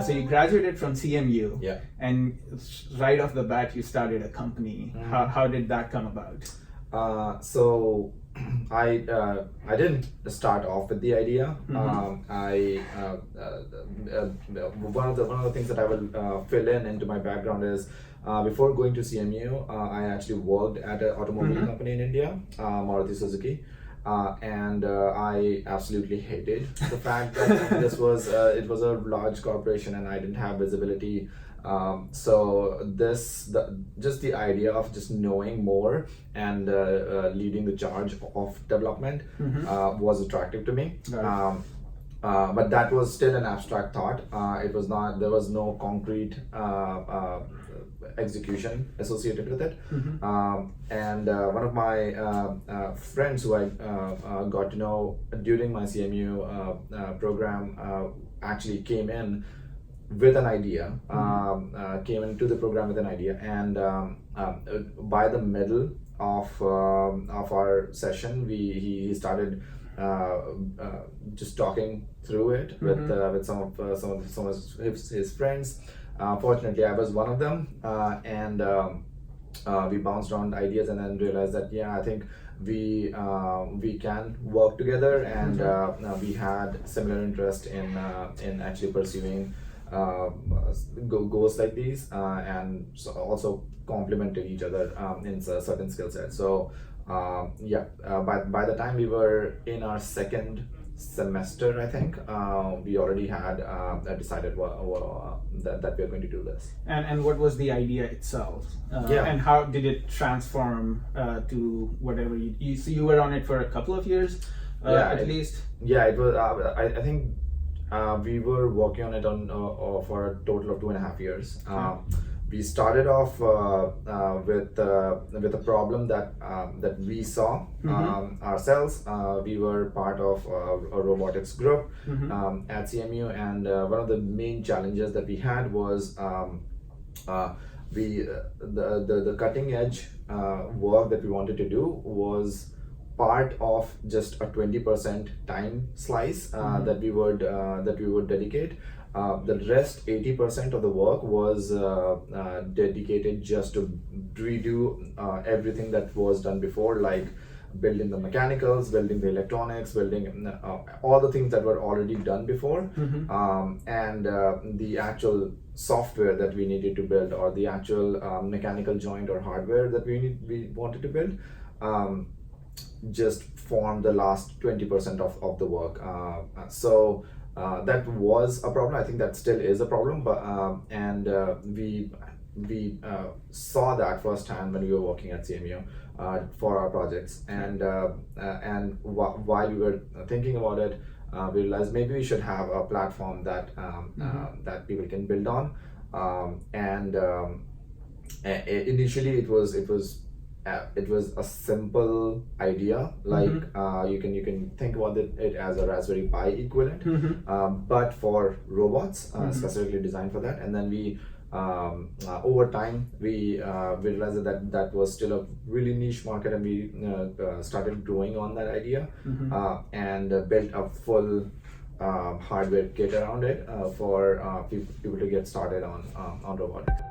So you graduated from CMU, Yeah. and right off the bat you started a company. How did that come about? So I didn't start off with the idea. One of the things that I will fill into my background is before going to CMU, I actually worked at an automobile company in India, Maruti Suzuki. And I absolutely hated the fact that it was a large corporation and I didn't have visibility. So just the idea of just knowing more and leading the charge of development was attractive to me. Right. But that was still an abstract thought. It was not. There was no concrete execution associated with it. And one of my friends who I got to know during my CMU program actually came in with an idea, came into the program with an idea, and by the middle of our session, he started just talking through it with some of his friends. Fortunately, I was one of them, and we bounced around ideas, and then realized that I think we can work together, and we had similar interest in actually pursuing goals like these, and so also complemented each other in certain skill sets. So by the time we were in our second semester, I think we already had decided that we are going to do this. And what was the idea itself? And how did it transform to whatever so you were on it for a couple of years, at least? Yeah, it was. I think we were working on it for a total of 2.5 years. We started off with a problem that we saw ourselves. We were part of a robotics group at CMU, and one of the main challenges that we had was the cutting edge work that we wanted to do was part of just a 20% time slice that we would dedicate. The rest 80% of the work was dedicated just to redo everything that was done before, like building the mechanicals, building the electronics, building all the things that were already done before, and the actual software that we needed to build, or the actual mechanical joint or hardware that we wanted to build, just formed the last 20% of the work. So that was a problem. I think that still is a problem, but we saw that firsthand when we were working at CMU for our projects, and while we were thinking about it, we realized maybe we should have a platform that that people can build on, and initially it was a simple idea, like you can think about it as a Raspberry Pi equivalent, but for robots, specifically designed for that. And then we over time we realized that was still a really niche market, and we started growing on that idea, and built a full hardware kit around it for people to get started on robotics.